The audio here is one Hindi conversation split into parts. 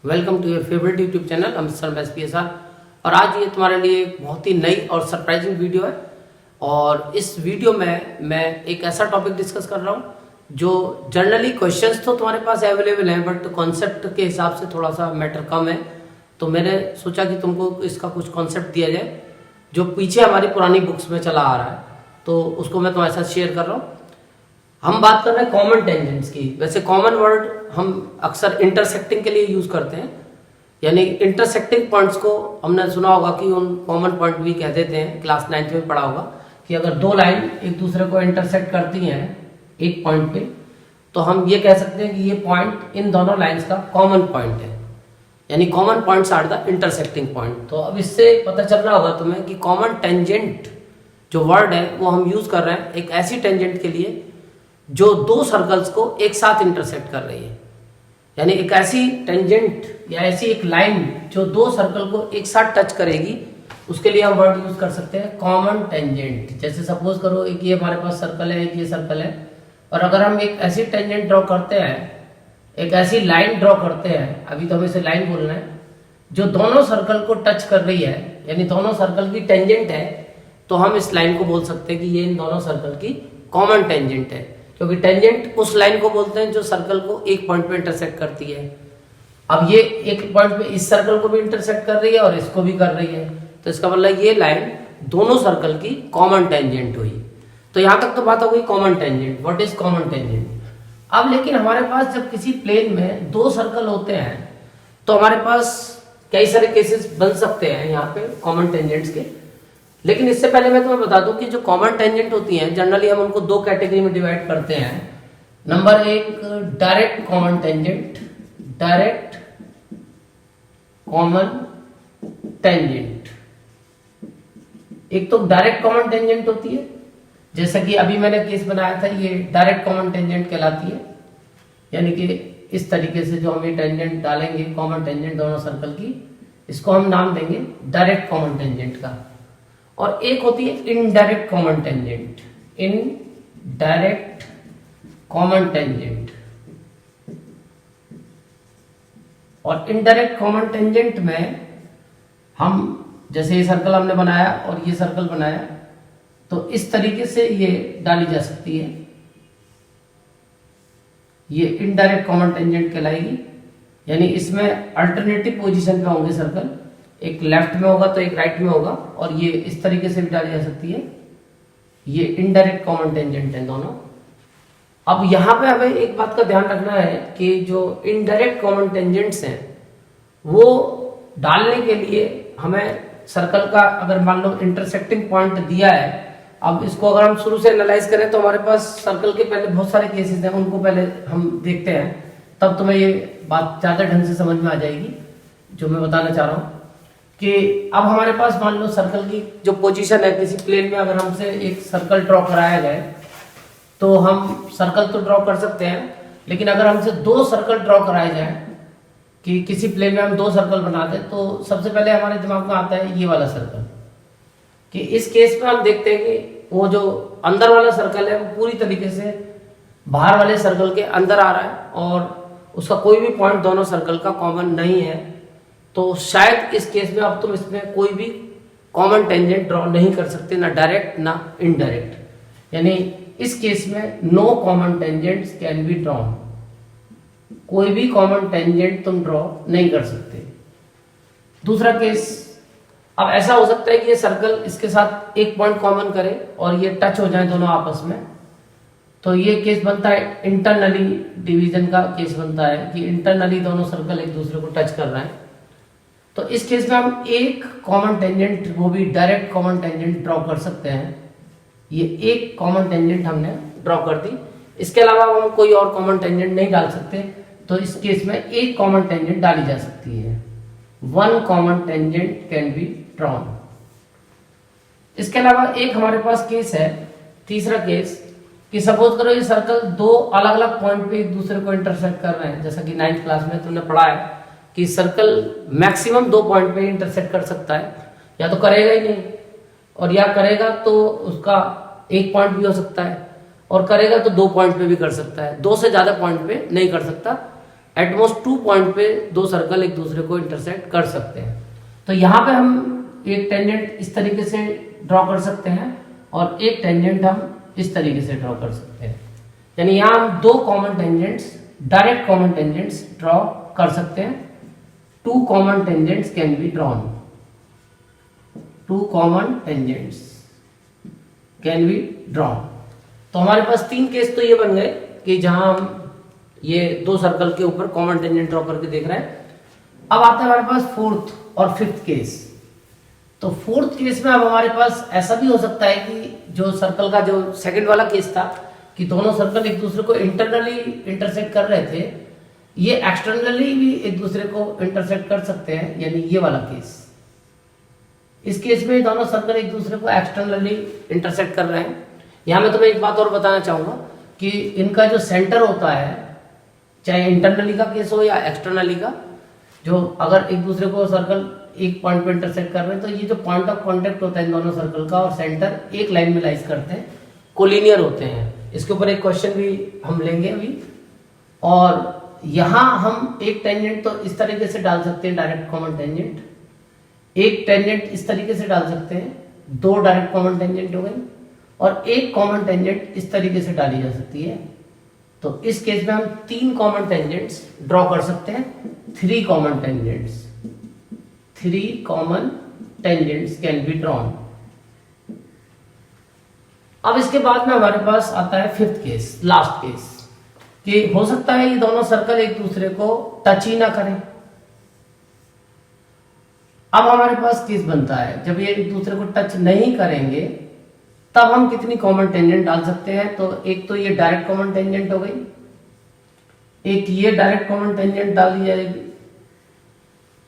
Welcome to your favourite YouTube channel Amritsar SPSR। और आज ये तुम्हारे लिए एक बहुत ही नई और सरप्राइजिंग वीडियो है। और इस वीडियो में मैं एक ऐसा टॉपिक डिस्कस कर रहा हूँ जो जनरली क्वेश्चंस तो तुम्हारे पास अवेलेबल हैं, बट कॉन्सेप्ट के हिसाब से थोड़ा सा मैटर कम है। तो मैंने सोचा कि तुमको इसका कुछ कॉन्सेप्ट दिया जाए जो पीछे हमारी पुरानी बुक्स में चला आ रहा है, तो उसको मैं तुम्हारे साथ शेयर कर रहा हूँ। हम बात कर रहे हैं कॉमन टेंजेंट्स की। वैसे कॉमन वर्ड हम अक्सर इंटरसेक्टिंग के लिए यूज करते हैं, यानी इंटरसेक्टिंग पॉइंट्स को हमने सुना होगा कि उन कॉमन पॉइंट भी कह देते हैं। क्लास 9th में पढ़ा होगा कि अगर दो लाइन एक दूसरे को इंटरसेक्ट करती हैं एक पॉइंट पे, तो हम ये कह सकते हैं कि ये पॉइंट इन दोनों लाइंस का कॉमन पॉइंट है, यानी common points are the intersecting point. तो अब इससे पता चल रहा होगा तुम्हें कि कॉमन टेंजेंट जो वर्ड है वो हम यूज कर रहे हैं एक ऐसी टेंजेंट के लिए जो दो सर्कल्स को एक साथ इंटरसेक्ट कर रही है, यानी एक ऐसी टेंजेंट या ऐसी एक लाइन जो दो सर्कल को एक साथ टच करेगी, उसके लिए हम वर्ड यूज कर सकते हैं कॉमन टेंजेंट। जैसे सपोज करो एक ये हमारे पास सर्कल है, एक ये सर्कल है, और अगर हम एक ऐसी टेंजेंट ड्रॉ करते हैं, एक ऐसी लाइन ड्रॉ करते हैं, अभी तो हमें इसे लाइन बोलना है, जो दोनों सर्कल को टच कर रही है, यानी दोनों सर्कल की टेंजेंट है, तो हम इस लाइन को बोल सकते हैं कि ये इन दोनों सर्कल की कॉमन टेंजेंट है। क्योंकि टेंजेंट उस लाइन को बोलते हैं जो सर्कल को एक पॉइंट पे इंटरसेक्ट करती है। अब ये एक पॉइंट पे इस सर्कल को भी इंटरसेक्ट कर रही है और इसको भी कर रही है, तो इसका मतलब ये लाइन दोनों सर्कल की कॉमन टेंजेंट हुई। तो यहां तक तो बात हो गई common tangent, what is common tangent. अब लेकिन हमारे पास जब किसी प्लेन में दो सर्कल होते हैं तो हमारे पास कई सारे केसेस बन सकते हैं यहाँ पे कॉमन टेंजेंट्स के। लेकिन इससे पहले मैं तुम्हें बता दूं कि जो कॉमन टेंजेंट होती हैं जनरली हम उनको दो कैटेगरी में डिवाइड करते हैं। नंबर एक direct common tangent, direct common tangent. एक तो डायरेक्ट कॉमन टेंजेंट होती है, जैसा कि अभी मैंने केस बनाया था, ये डायरेक्ट कॉमन टेंजेंट कहलाती है। यानी कि इस तरीके से जो हम ये टेंजेंट डालेंगे कॉमन टेंजेंट दोनों सर्कल की, इसको हम नाम देंगे डायरेक्ट कॉमन टेंजेंट का। और एक होती है indirect common tangent, indirect common tangent. और इनडायरेक्ट कॉमन टेंजेंट में हम जैसे ये सर्कल हमने बनाया और ये सर्कल बनाया, तो इस तरीके से ये डाली जा सकती है, ये इनडायरेक्ट कॉमन टेंजेंट कहलाएगी। यानी इसमें अल्टरनेटिव पोजीशन पे होंगे सर्कल, एक लेफ्ट में होगा तो एक राइट में होगा, और ये इस तरीके से भी डाली जा सकती है। ये इनडायरेक्ट कॉमन टेंजेंट है दोनों। अब यहाँ पे हमें एक बात का ध्यान रखना है कि जो इनडायरेक्ट कॉमन टेंजेंट्स हैं वो डालने के लिए हमें सर्कल का अगर मान लो इंटरसेक्टिंग पॉइंट दिया है, अब इसको अगर हम शुरू से एनालाइज करें तो हमारे पास सर्कल के पहले बहुत सारे केसेस हैं, उनको पहले हम देखते हैं, तब तुम्हें ये बात ज्यादा ढंग से समझ में आ जाएगी जो मैं बताना चाह रहा हूँ। कि अब हमारे पास मान लो सर्कल की जो पोजीशन है, किसी प्लेन में अगर हमसे एक सर्कल ड्रॉ कराया जाए तो हम सर्कल तो ड्रॉ कर सकते हैं, लेकिन अगर हमसे दो सर्कल ड्रॉ कराए जाए कि किसी प्लेन में हम दो सर्कल बना दें, तो सबसे पहले हमारे दिमाग में आता है ये वाला सर्कल। कि इस केस में हम देखते हैं कि वो जो अंदर वाला सर्कल है वो पूरी तरीके से बाहर वाले सर्कल के अंदर आ रहा है और उसका कोई भी पॉइंट दोनों सर्कल का कॉमन नहीं है। तो शायद इस केस में अब तुम इसमें कोई भी कॉमन टेंजेंट ड्रॉ नहीं कर सकते, ना डायरेक्ट ना इनडायरेक्ट। यानी इस केस में no common tangents can be drawn, कोई भी कॉमन टेंजेंट तुम ड्रॉ नहीं कर सकते। दूसरा केस, अब ऐसा हो सकता है कि ये सर्कल इसके साथ एक पॉइंट कॉमन करे और ये टच हो जाए दोनों आपस में, तो ये केस बनता है इंटरनली डिवीजन का केस बनता है कि इंटरनली दोनों सर्कल एक दूसरे को टच कर रहे हैं। तो इस केस में हम एक कॉमन टेंजेंट, वो भी डायरेक्ट कॉमन टेंजेंट ड्रॉ कर सकते हैं। ये एक कॉमन टेंजेंट हमने ड्रॉ कर दी, इसके अलावा हम कोई और कॉमन टेंजेंट नहीं डाल सकते। तो इस केस में एक कॉमन टेंजेंट डाली जा सकती है, one common tangent can be drawn. इसके अलावा एक हमारे पास केस है, तीसरा केस, कि सपोज करो ये सर्कल दो अलग अलग पॉइंट पे एक दूसरे को इंटरसेक्ट कर रहे हैं। जैसा कि 9th क्लास में तुमने पढ़ा है कि सर्कल मैक्सिमम दो पॉइंट पे इंटरसेक्ट कर सकता है, या तो करेगा ही नहीं, और या करेगा तो उसका एक पॉइंट भी हो सकता है, और करेगा तो दो पॉइंट पे भी कर सकता है, दो से ज्यादा पॉइंट पे नहीं कर सकता। एटमोस्ट 2 पॉइंट पे दो सर्कल एक दूसरे को इंटरसेक्ट कर सकते हैं। तो यहाँ पे हम एक टेंजेंट इस तरीके से ड्रॉ कर सकते हैं और एक टेंजेंट हम इस तरीके से ड्रॉ कर सकते हैं। यानी यहाँ हम दो common tangents, direct common tangents draw कर सकते हैं। 2 common tangents can be drawn, 2 common tangents can be drawn. तो हमारे पास 3 केस तो ये बन गए कि जहां हम ये दो सर्कल के ऊपर कॉमन टेंजेंट ड्रॉ करके देख रहे हैं। अब आता है हमारे पास 4th और 5th केस। तो 4th केस में अब हमारे पास ऐसा भी हो सकता है कि जो सर्कल का जो सेकंड वाला केस था कि दोनों सर्कल एक दूसरे को इंटरनली इंटरसेक्ट कर रहे थे, ये एक्सटर्नली भी एक दूसरे को इंटरसेक्ट कर सकते हैं, यानी ये वाला केस। इस केस में दोनों सर्कल एक दूसरे को एक्सटर्नली इंटरसेक्ट कर रहे हैं। यहां मैं तुम्हें एक बात और बताना चाहूंगा कि इनका जो सेंटर होता है, चाहे इंटरनली का केस हो या एक्सटर्नली का, जो अगर एक दूसरे को सर्कल एक पॉइंट पे इंटरसेक्ट कर रहे हैं तो ये जो पॉइंट ऑफ कांटेक्ट होता है इन दोनों सर्कल का और सेंटर एक लाइन में लाइज करते हैं, कोलिनियर होते हैं। इसके ऊपर एक क्वेश्चन भी हम लेंगे अभी। और यहां हम एक टेंजेंट तो इस तरीके से डाल सकते हैं, डायरेक्ट कॉमन टेंजेंट, एक टेंजेंट इस तरीके से डाल सकते हैं, 2 डायरेक्ट कॉमन टेंजेंट हो गई, और एक कॉमन टेंजेंट इस तरीके से डाली जा सकती है। तो इस केस में हम 3 कॉमन टेंजेंट्स ड्रॉ कर सकते हैं, 3 common tangents, 3 common tangents can be drawn. अब इसके बाद में हमारे पास आता है 5th केस, लास्ट केस, कि हो सकता है ये दोनों सर्कल एक दूसरे को टच ही ना करें। अब हमारे पास केस बनता है जब ये एक दूसरे को टच नहीं करेंगे तब हम कितनी कॉमन टेंजेंट डाल सकते हैं। तो एक तो ये डायरेक्ट कॉमन टेंजेंट हो गई, एक ये डायरेक्ट कॉमन टेंजेंट डाली जाएगी,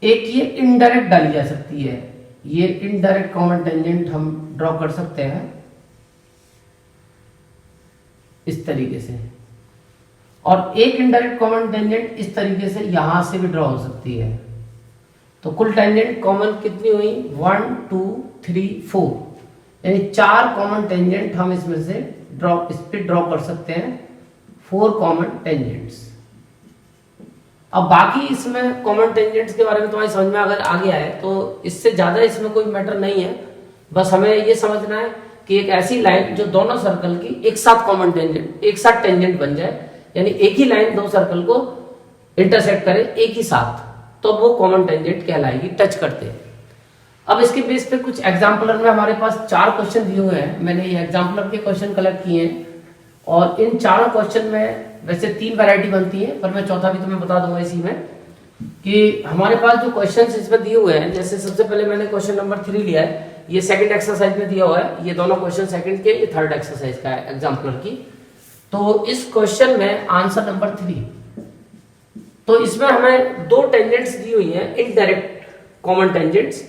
एक ये इनडायरेक्ट डाली जा सकती है। ये इनडायरेक्ट कॉमन टेंजेंट हम ड्रॉ कर सकते हैं इस तरीके से, और एक इनडायरेक्ट कॉमन टेंजेंट इस तरीके से यहां से भी ड्रॉ हो सकती है। तो कुल टेंजेंट कॉमन कितनी हुई, 1 2 3 4, यानी 4 कॉमन टेंजेंट हम इसमें से इस पे ड्रॉ कर सकते हैं, 4 कॉमन टेंजेंट्स। अब बाकी इसमें कॉमन टेंजेंट्स के बारे में तुम्हारी समझ में अगर आ गया है तो इससे ज्यादा इसमें कोई मैटर नहीं है। बस हमें ये समझना है कि एक ऐसी लाइन जो दोनों सर्कल की एक साथ कॉमन टेंजेंट, एक साथ टेंजेंट बन जाए, यानी एक ही लाइन दो सर्कल को इंटरसेक्ट करे एक ही साथ, तो वो कॉमन टेंजेंट कहलाएगी, टच करते हैं। अब इसके बेस पे कुछ एग्जाम्पलर में हमारे पास 4 क्वेश्चन दिए हुए हैं। मैंने ये एग्जाम्पलर के क्वेश्चन कलेक्ट किए हैं और इन 4 क्वेश्चन में वैसे 3 वैरायटी बनती है, पर मैं चौथा भी तुम्हें बता दूंगा इसी में कि हमारे पास जो क्वेश्चन इसमें दिए हुए हैं, जैसे सबसे पहले मैंने क्वेश्चन नंबर 3 लिया है, ये सेकंड एक्सरसाइज में दिया हुआ है, ये दोनों क्वेश्चन सेकंड के, ये थर्ड एक्सरसाइज का है एग्जाम्पलर की। तो इस क्वेश्चन में आंसर नंबर 3, तो इसमें हमें 2 टेंजेंट्स दी हुई हैं, इनडायरेक्ट कॉमन टेंजेंट्स,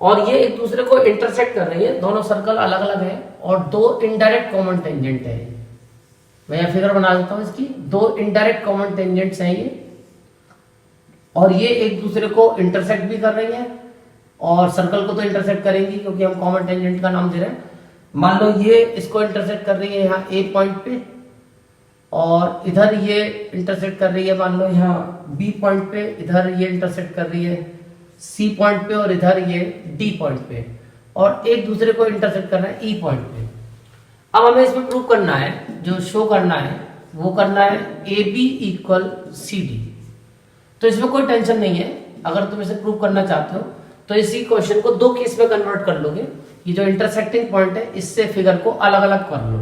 और ये एक दूसरे को इंटरसेक्ट कर रही है, दोनों सर्कल अलग अलग है, और 2 इनडायरेक्ट कॉमन टेंजेंट है। मैं यह फिगर बना देता हूं इसकी, 2 इनडायरेक्ट कॉमन टेंजेंट्स हैं ये, और ये एक दूसरे को इंटरसेक्ट भी कर रही है, और सर्कल को तो इंटरसेक्ट करेंगी क्योंकि हम कॉमन टेंजेंट का नाम दे रहे हैं। मान लो ये इसको इंटरसेक्ट कर रही है यहाँ A पॉइंट पे, और इधर ये इंटरसेक्ट कर रही है मान लो यहाँ B पॉइंट पे, इधर ये इंटरसेक्ट कर रही है C पॉइंट पे, और इधर ये D पॉइंट पे, और एक दूसरे को इंटरसेक्ट करना है E पॉइंट पे। अब हमें इसमें प्रूव करना है, जो शो करना है वो करना है AB इक्वल CD। तो इसमें कोई टेंशन नहीं है, अगर तुम इसे प्रूव करना चाहते हो तो इसी क्वेश्चन को 2 केस में कन्वर्ट कर लोगे। ये जो इंटरसेक्टिंग पॉइंट है इससे फिगर को अलग अलग कर लो,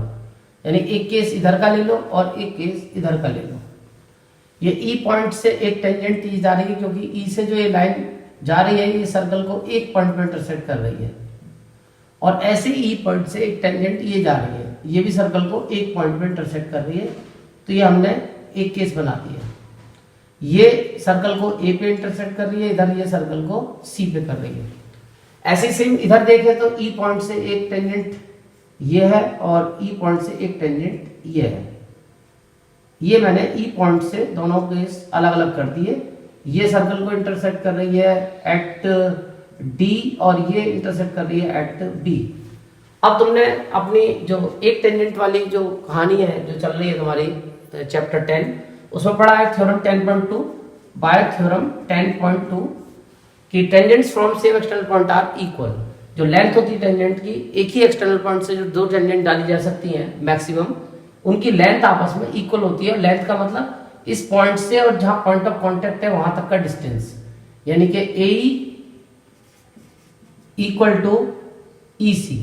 यानी एक केस इधर का ले लो और एक केस इधर का ले लो। ये E पॉइंट से एक टेंजेंट ई जा रही है क्योंकि E से जो ये लाइन जा रही है ये सर्कल को एक पॉइंट पे इंटरसेक्ट कर रही है, और ऐसे E पॉइंट से एक टेंजेंट ये जा रही है, ये भी सर्कल को एक पॉइंट पे इंटरसेक्ट कर रही है। तो ये हमने एक केस बना दिया, ये सर्कल को A पे इंटरसेक्ट कर रही है, इधर ये सर्कल को C पे कर रही है। ऐसे सेम इधर देखें तो E पॉइंट से एक टेंजेंट ये है और E पॉइंट से एक टेंजेंट ये है। ये मैंने E पॉइंट से दोनों केस अलग अलग कर दिए। ये सर्कल को इंटरसेक्ट कर रही है एट D और ये इंटरसेक्ट कर रही है एट B। अब तुमने अपनी जो एक टेंजेंट वाली जो कहानी है जो चल रही है तुम्हारी चैप्टर 10, उसमें पढ़ा है थ्योरम 10.2 बाय थ्योरम 10.2 कि tangents from same external point are equal. जो लेंथ होती है टेंजेंट की, एक ही एक्सटर्नल पॉइंट से जो दो टेंजेंट डाली जा सकती हैं मैक्सिमम, उनकी लेंथ आपस में इक्वल होती है। लेंथ का मतलब इस पॉइंट से और जहां पॉइंट ऑफ कांटेक्ट है वहां तक का डिस्टेंस, यानी कि AE इक्वल टू EC।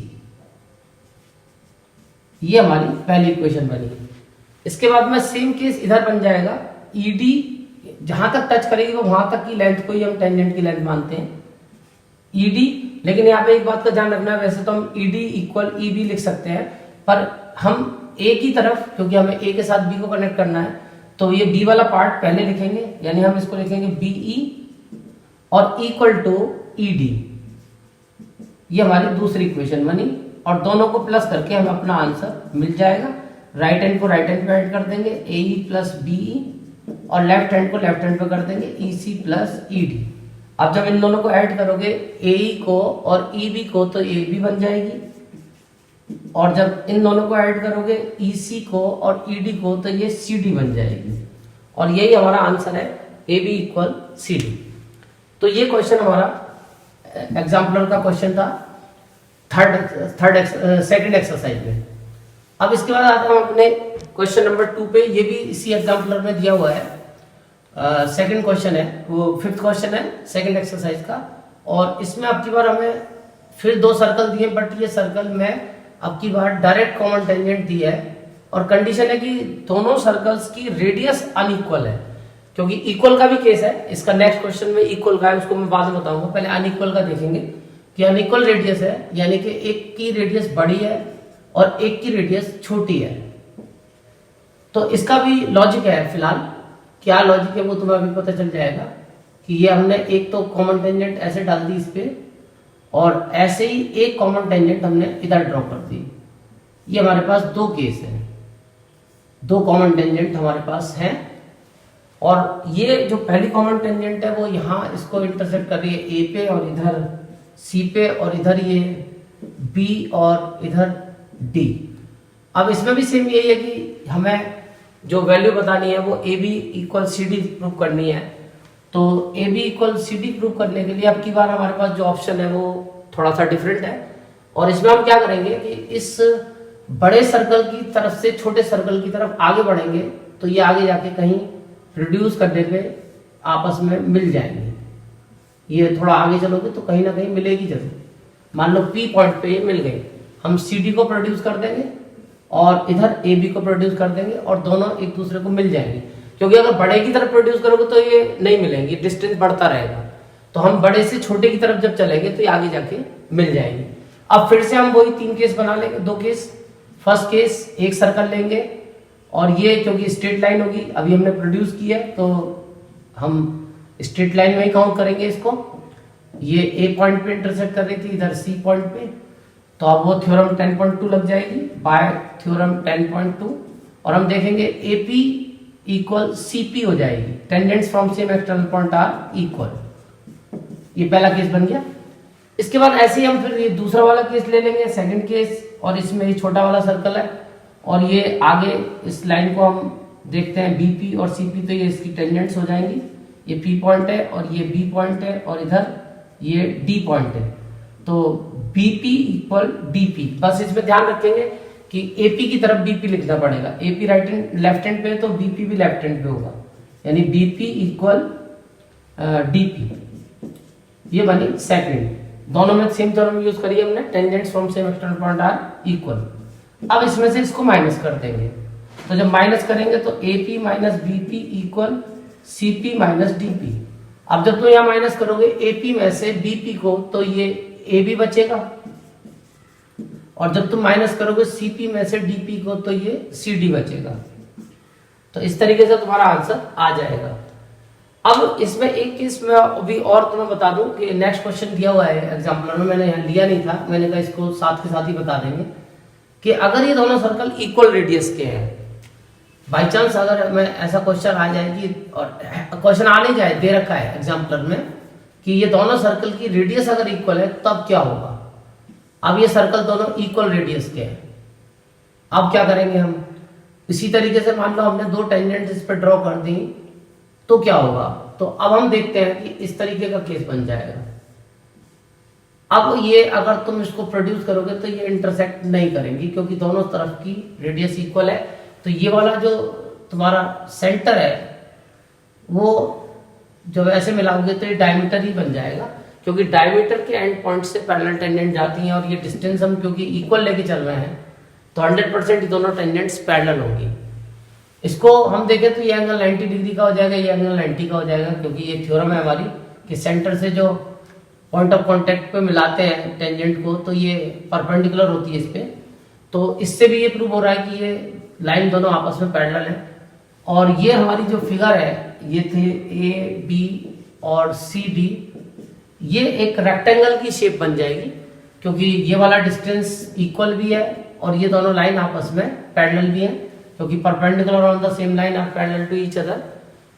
ये हमारी पहली इक्वेशन बनी। इसके बाद में सेम केस इधर बन जाएगा, ED जहां तक टच करेगी वो वहां तक की लेंथ को ही हम टेंजेंट की लेंथ मानते हैं, ED। लेकिन यहाँ पे एक बात का ध्यान रखना है, वैसे तो हम ED इक्वल EB लिख सकते हैं, पर हम A की तरफ, क्योंकि हमें A के साथ B को कनेक्ट करना है, तो ये B वाला पार्ट पहले लिखेंगे, यानी हम इसको लिखेंगे BE और इक्वल टू ED। ये हमारी दूसरी इक्वेशन बनी और दोनों को प्लस करके हमें अपना आंसर मिल जाएगा। राइट हैंड को राइट हैंड पे ऐड कर देंगे, AE प्लस BE, और लेफ्ट हैंड को लेफ्ट हैंड पे कर देंगे, EC प्लस ED। अब जब इन दोनों को ऐड करोगे AE को और EB को, तो AB बन जाएगी, और जब इन दोनों को ऐड करोगे EC को और ED को, तो ये CD बन जाएगी। और यही हमारा आंसर है, AB इक्वल CD। तो ये क्वेश्चन हमारा एग्जाम्पलर का क्वेश्चन था सेकंड एक्सरसाइज में। अब इसके बाद आते हैं अपने क्वेश्चन नंबर 2 पे। ये भी इसी एग्जाम्पलर में दिया हुआ है, सेकंड क्वेश्चन है, वो फिफ्थ क्वेश्चन है सेकंड एक्सरसाइज का। और इसमें अब की बार हमें फिर दो सर्कल दिए, बट ये सर्कल में अब की बार डायरेक्ट कॉमन टेंजेंट दी है, और कंडीशन है कि दोनों सर्कल्स की रेडियस अनइक्वल है। क्योंकि इक्वल का भी केस है, इसका नेक्स्ट क्वेश्चन में इक्वल का है, उसको मैं बाद में बताऊंगा। पहले अनइक्वल का देखेंगे कि अनइक्वल रेडियस है, यानी कि एक की रेडियस बड़ी है और एक की रेडियस छोटी है। तो इसका भी लॉजिक है, फिलहाल क्या लॉजिक है वो तुम्हें अभी पता चल जाएगा। कि ये हमने एक तो कॉमन टेंजेंट ऐसे डाल दी इस पे, और ऐसे ही एक कॉमन टेंजेंट हमने इधर ड्रॉ कर दी। ये हमारे पास दो केस हैं, दो कॉमन टेंजेंट हमारे पास हैं, और ये जो पहली कॉमन टेंजेंट है वो यहाँ इसको इंटरसेक्ट कर रही है A पे, और इधर C पे, और इधर ये B और इधर D। अब इसमें भी सेम यही है कि हमें जो वैल्यू बतानी है वो AB इक्वल CD प्रूव करनी है। तो AB इक्वल CD प्रूव करने के लिए अब की बार हमारे पास जो ऑप्शन है वो थोड़ा सा डिफरेंट है, और इसमें हम क्या करेंगे कि इस बड़े सर्कल की तरफ से छोटे सर्कल की तरफ आगे बढ़ेंगे, तो ये आगे जाके कहीं रिड्यूस करने पे आपस में मिल जाएंगे। ये थोड़ा आगे चलोगे तो कहीं ना कहीं मिलेगी जरूर। मान लो P पॉइंट पे ये मिल गए, हम CD को प्रोड्यूस कर देंगे और इधर AB को प्रोड्यूस कर देंगे, और दोनों एक दूसरे को मिल जाएंगे। क्योंकि अगर बड़े की तरफ प्रोड्यूस करोगे तो ये नहीं मिलेंगे, डिस्टेंस बढ़ता रहेगा। तो हम बड़े से छोटे की तरफ जब चलेंगे तो ये आगे जाके मिल जाएंगे। अब फिर से हम वही तीन केस बना लेंगे, दो केस। फर्स्ट केस, एक सर्कल लेंगे, और ये क्योंकि स्ट्रेट लाइन होगी, अभी हमने प्रोड्यूस किया है तो हम स्ट्रेट लाइन में ही काउंट करेंगे इसको। ये A पॉइंट पे इंटरसेक्ट कर रही थी, इधर C पॉइंट पे, तो अब वो थ्योरम 10.2 लग जाएगी बाय थ्योरम 10.2, और हम देखेंगे AP इक्वल CP हो जाएगी, tangents from same external point are equal. ये पहला केस बन गया। इसके बाद ऐसे ही हम फिर ये दूसरा वाला केस ले लेंगे, सेकंड केस, और इसमें ये छोटा वाला सर्कल है, और ये आगे इस लाइन को हम देखते हैं BP और CP, तो ये इसकी टेंजेंट्स हो जाएंगी। ये P पॉइंट है और ये B पॉइंट है, और इधर ये D पॉइंट है, तो BP इक्वल DP। बस इसमें ध्यान रखेंगे कि AP की तरफ BP लिखना पड़ेगा। AP right hand left hand पे है तो BP भी लेफ्ट हैंड पे होगा, यानी BP इक्वल DP। ये बनी सेकंड। दोनों में सेम थ्योरम यूज करिए हमने, tangents from same external point are equal. अब इसमें से इसको माइनस कर देंगे, तो जब माइनस करेंगे तो AP minus BP equal CP minus DP। अब जब तुम यहाँ माइनस करोगे AP में से BP को, तो ये AB बचेगा, और जब तुम माइनस करोगे CP में से DP को, तो ये CD बचेगा। तो इस तरीके से तुम्हारा आंसर आ जाएगा। अब इसमें एक केस में अभी और तुम्हें बता दूं कि नेक्स्ट क्वेश्चन दिया हुआ है एग्जाम्पलर में, मैंने यहाँ लिया नहीं था, मैंने कहा इसको साथ के साथ ही बता देंगे कि अगर ये दोनों सर्कल इक्वल रेडियस के हैं, बाई चांस अगर मैं ऐसा क्वेश्चन आ जाए कि, और क्वेश्चन आ नहीं जाए, दे रखा है एग्जाम्पलर में कि ये दोनों सर्कल की रेडियस अगर इक्वल है तब क्या होगा। अब ये सर्कल दोनों इक्वल रेडियस के हैं, अब क्या करेंगे हम इसी तरीके से मान लो हमने दो टेंजेंट इस पे ड्रॉ कर दी, तो क्या होगा, तो अब हम देखते हैं कि इस तरीके का केस बन जाएगा। अब ये अगर तुम इसको प्रोड्यूस करोगे तो ये इंटरसेक्ट नहीं करेंगी क्योंकि दोनों तरफ की रेडियस इक्वल है। तो ये वाला जो तुम्हारा सेंटर है वो जब ऐसे मिलाओगे तो ये डायमीटर ही बन जाएगा, क्योंकि डायमीटर के एंड पॉइंट से पैरेलल टेंजेंट जाती हैं और ये डिस्टेंस हम क्योंकि इक्वल लेके चल रहे हैं तो 100% दोनों टेंजेंट्स पैरेलल होंगी। इसको हम देखें तो ये एंगल 90 डिग्री का हो जाएगा, ये एंगल 90 का हो जाएगा, क्योंकि ये थ्योरम है हमारी कि सेंटर से जो पॉइंट ऑफ कांटेक्ट पे मिलाते हैं टेंजेंट को तो ये परपेंडिकुलर होती है इस पे। तो इससे भी ये प्रूव हो रहा है कि ये लाइन दोनों आपस में पैरेलल है। और ये हमारी जो फिगर है ये थे ए बी और सी डी, ये एक रेक्टेंगल की शेप बन जाएगी क्योंकि ये वाला डिस्टेंस इक्वल भी है और ये दोनों लाइन आपस में पैरेलल भी है, क्योंकि perpendicular on the same line are parallel to each other.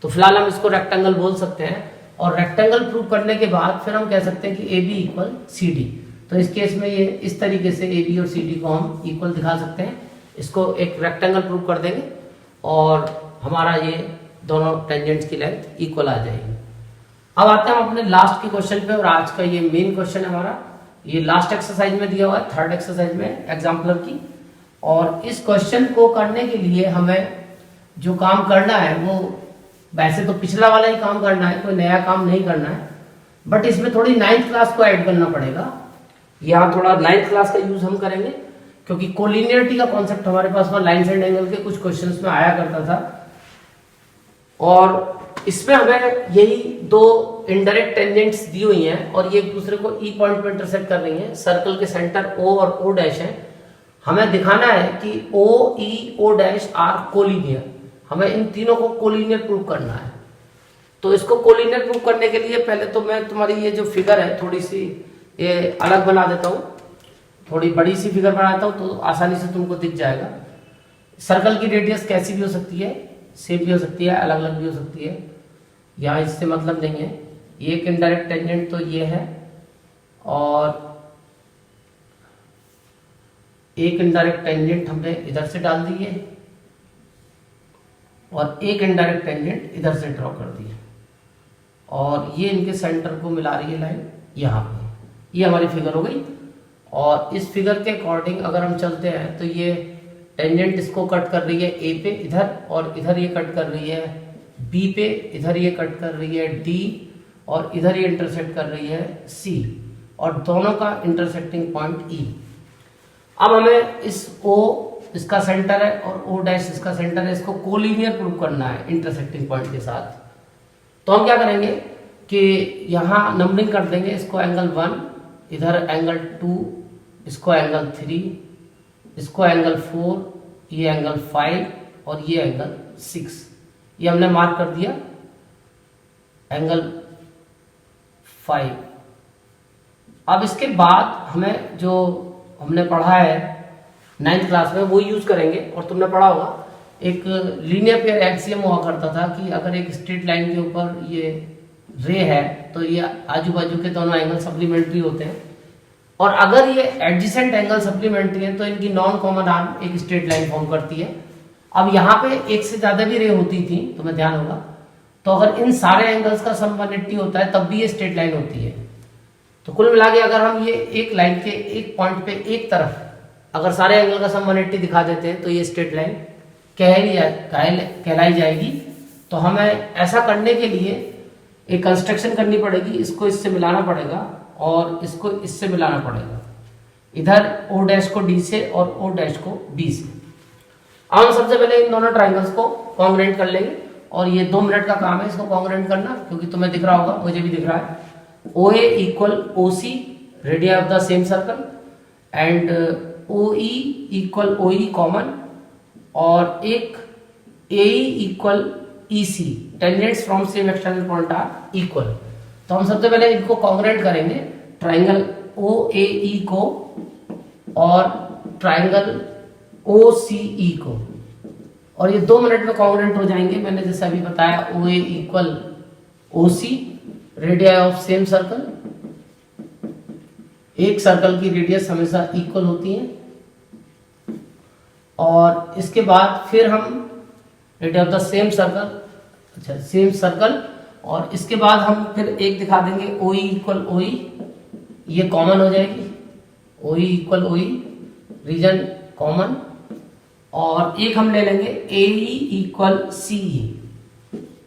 तो फिलहाल हम इसको रेक्टेंगल बोल सकते हैं। और रेक्टेंगल प्रूव करने के बाद फिर हम कह सकते हैं कि A B equal C D. तो इस केस में ये इस तरीके से ए बी और सी डी को हम इक्वल दिखा सकते हैं। इसको एक रेक्टेंगल प्रूव कर देंगे और हमारा ये दोनों टेंजेंट्स की लेंथ इक्वल आ जाएगी। अब आते हैं हम अपने लास्ट के क्वेश्चन पे, और आज का ये मेन क्वेश्चन है हमारा। ये लास्ट एक्सरसाइज में दिया हुआ है, थर्ड एक्सरसाइज में एग्जाम्पलर की। और इस क्वेश्चन को करने के लिए हमें जो काम करना है वो वैसे तो पिछला वाला ही काम करना है, कोई नया काम नहीं करना है, बट इसमें थोड़ी 9th क्लास को ऐड करना पड़ेगा। यहाँ थोड़ा 9th क्लास का यूज हम करेंगे क्योंकि कोलिनियरिटी का कॉन्सेप्ट हमारे पास में लाइन्स एंड एंगल के कुछ क्वेश्चंस में आया करता था। और इसमें हमें यही दो इनडायरेक्ट टेंजेंट्स दी हुई हैं और ये एक दूसरे को ई पॉइंट पे इंटरसेक्ट कर रही हैं। सर्कल के सेंटर ओ और ओ डैश है। हमें दिखाना है कि ओ ई ओ डैश आर कोलिनियर। हमें इन तीनों को कोलिनियर प्रूव करना है। तो इसको कोलिनियर प्रूव करने के लिए पहले तो मैं तुम्हारी ये जो फिगर है थोड़ी सी ये अलग बना देता हूँ, थोड़ी बड़ी सी फिगर बनाता हूँ तो आसानी से तुमको दिख जाएगा। सर्कल की रेडियस कैसी भी हो सकती है, सेम भी हो सकती है, अलग अलग भी हो सकती है, यहाँ इससे मतलब नहीं है। ये एक इनडायरेक्ट टेंजेंट तो ये है और एक इनडायरेक्ट टेंजेंट हमने इधर से डाल दी है और एक इनडायरेक्ट टेंजेंट इधर से ड्रॉ कर दी है और ये इनके सेंटर को मिला रही है लाइन यहाँ पे। ये हमारी फिगर हो गई। और इस फिगर के अकॉर्डिंग अगर हम चलते हैं तो ये टेंजेंट इसको कट कर रही है ए पे इधर, और इधर ये कट कर रही है बी पे, इधर ये कट कर रही है डी, और इधर ये इंटरसेक्ट कर रही है सी, और दोनों का इंटरसेक्टिंग पॉइंट ई। अब हमें इस ओ इसका सेंटर है और ओ डैश इसका सेंटर है, इसको कोलिनियर प्रूव करना है इंटरसेक्टिंग पॉइंट के साथ। तो हम क्या करेंगे कि यहाँ नंबरिंग कर देंगे, इसको एंगल 1, इधर एंगल 2, इसको एंगल 3, इसको एंगल 4, ये एंगल 5 और ये एंगल 6। ये हमने मार्क कर दिया एंगल 5। अब इसके बाद हमें जो हमने पढ़ा है 9th क्लास में वो यूज करेंगे। और तुमने पढ़ा होगा एक लीनियर पेयर एक्सियम हुआ करता था कि अगर एक स्ट्रेट लाइन के ऊपर ये रे है तो ये आजू बाजू के दोनों एंगल सप्लीमेंट्री होते हैं, और अगर ये एडजेसेंट एंगल सप्लीमेंट्री है तो इनकी नॉन कॉमन आर्म एक स्ट्रेट लाइन फॉर्म करती है। अब यहाँ पे एक से ज्यादा भी रे होती थी, तुम्हें ध्यान होगा, तो अगर इन सारे एंगल्स का सम 180 होता है तब भी ये स्ट्रेट लाइन होती है। तो कुल मिला के अगर हम ये एक लाइन के एक पॉइंट पे एक तरफ अगर सारे एंगल का सम 180 दिखा देते हैं तो ये स्ट्रेट लाइन कहलाई जाएगी। तो हमें ऐसा करने के लिए एक कंस्ट्रक्शन करनी पड़ेगी, इसको इससे मिलाना पड़ेगा और इसको इससे मिलाना पड़ेगा, इधर ओ डैश को डी से और ओ डैश को बी से। अब हम सबसे पहले इन दोनों ट्राइंगल्स को कॉन्ग्रुएंट कर लेंगे और ये 2 मिनट का काम है इसको कॉन्ग्रुएंट करना, क्योंकि तुम्हें दिख रहा होगा, मुझे भी दिख रहा है। O A equal O C radii of the same circle and O E equal O E common, और एक A equal E C tangents from same external point are equal. तो हम सबसे पहले इनको कॉन्ग्रुएंट करेंगे, ट्राइंगल ओ ए ई को और ट्राइंगल ओ सी ई को, और ये 2 मिनट में कॉन्ग्रुएंट हो जाएंगे। मैंने जैसे अभी बताया O A equal O C radii of same circle. एक सर्कल की रेडियस हमेशा इक्वल होती है और इसके बाद फिर हम radius of the same circle, अच्छा सेम सर्कल, और इसके बाद हम फिर एक दिखा देंगे OE इक्वल OE, ये कॉमन हो जाएगी, OE equal OE reason common, और एक हम ले लेंगे AE equal CE,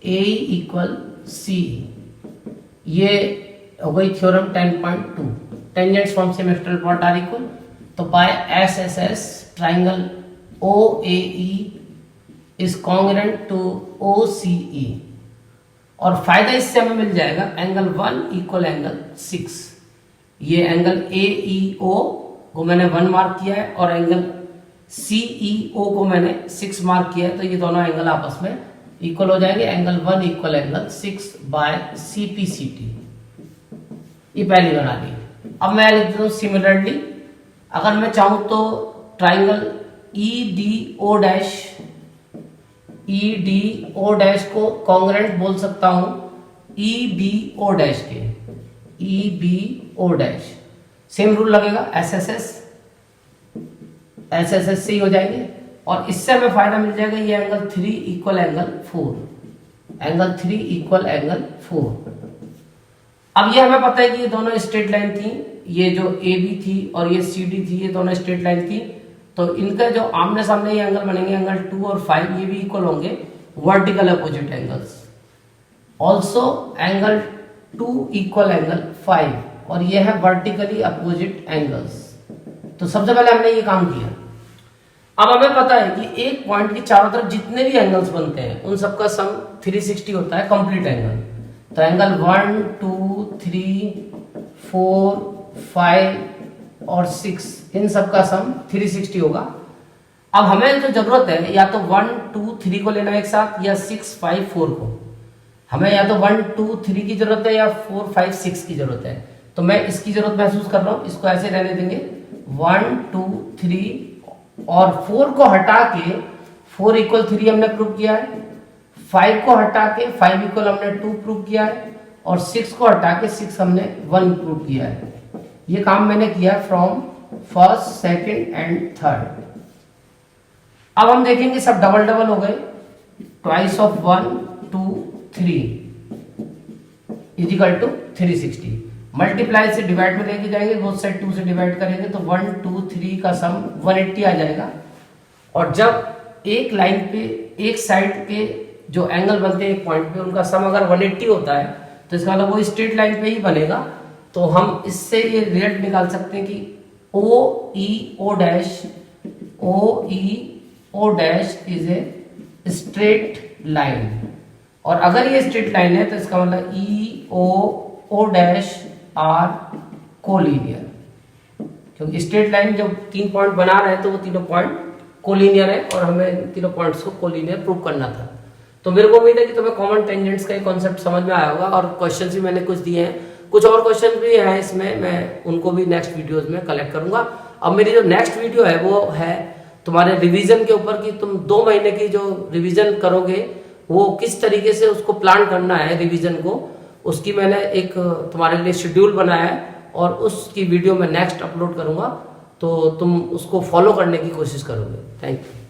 AE equal CE, ये हो गई theorem 10.2, tangents from symmetrical point are equal, तो by SSS triangle OAE is congruent to OCE, और फायदा इससे हमें मिल जाएगा एंगल 1 इक्वल एंगल 6, ये एंगल AEO को मैंने 1 मार्क किया है और एंगल CEO को मैंने 6 मार्क किया है, तो ये दोनों एंगल आपस में इक्वल हो जाएंगे, angle 1 equal angle 6 by CPCT, ये पहली बना ली। अब मैं लिख देता हूँ सिमिलरली, अगर मैं चाहूं तो ट्राइंगल EDO डैश को कॉन्ग्रुएंट बोल सकता हूं EBO डैश के, EBO डैश, सेम रूल लगेगा SSS से ही हो जाएंगे, और इससे हमें फायदा मिल जाएगा ये angle 3 equal angle 4, angle 3 equal angle 4। अब ये हमें पता है कि ये दोनों स्ट्रेट लाइन थी, ये जो AB थी और ये CD थी, ये दोनों स्ट्रेट लाइन थी, तो इनका जो आमने सामने ये एंगल बनेंगे एंगल 2 और 5, ये भी इक्वल होंगे vertical opposite angles, also angle 2 equal angle 5, और ये है वर्टिकली अपोजिट एंगल्स। तो सबसे पहले हमने ये काम किया। अब हमें पता है कि एक पॉइंट के चारों तरफ जितने भी एंगल्स बनते हैं उन सबका सम 360 होता है कंप्लीट एंगल, तो एंगल 1 2 3 4 5 और 6 इन सब का सम 360 होगा। अब हमें जो जरूरत है या तो 1 2 3 को लेना एक साथ, या 6 5 4 को, हमें या तो 1 2 3 की जरूरत है या 4 5 6 की जरूरत है, तो मैं इसकी जरूरत महसूस कर रहा हूं, इसको ऐसे रहने देंगे 1 2 3, और 4 को हटा के 4 इक्वल 3 हमने प्रूव किया है, 5 को हटा के 5 इक्वल हमने 2 प्रूव किया है, और 6 को हटा के 6 हमने 1 प्रूव किया है। ये काम मैंने किया from first second and third. अब हम देखेंगे सब डबल डबल हो गए, twice of 1 2 3 is equal to 360, multiply से डिवाइड में लेके जाएंगे, बोथ साइड 2 से डिवाइड करेंगे तो 1 2 3 का सम 180 आ जाएगा। और जब एक लाइन पे एक साइड के जो एंगल बनते हैं एक पॉइंट पे उनका सम अगर 180 होता है तो इसका मतलब वो स्ट्रेट लाइन पे ही बनेगा, तो हम इससे ये रिजल्ट निकाल सकते हैं कि OEO dash is a straight line, और अगर ये स्ट्रेट लाइन है तो इसका मतलब EO डैश आर कोलिनियर, क्योंकि स्ट्रेट लाइन जब 3 पॉइंट बना रहे हैं तो वो तीनों पॉइंट कोलिनियर है और हमें तीनों पॉइंट्स को कोलिनियर प्रूव करना था। तो मेरे को उम्मीद है कि तुम्हें कॉमन टेंजेंट्स का कॉन्सेप्ट समझ में आया होगा, और क्वेश्चंस भी मैंने कुछ दिए हैं, कुछ और क्वेश्चन भी हैं इसमें, मैं उनको भी नेक्स्ट वीडियोस में कलेक्ट करूंगा। अब मेरी जो नेक्स्ट वीडियो है वो है तुम्हारे रिवीजन के ऊपर, कि तुम 2 महीने की जो रिवीजन करोगे वो किस तरीके से उसको प्लान करना है रिवीजन को, उसकी मैंने एक तुम्हारे लिए शेड्यूल बनाया है और उसकी वीडियो मैं नेक्स्ट अपलोड करूंगा, तो तुम उसको फॉलो करने की कोशिश करोगे। Thank you.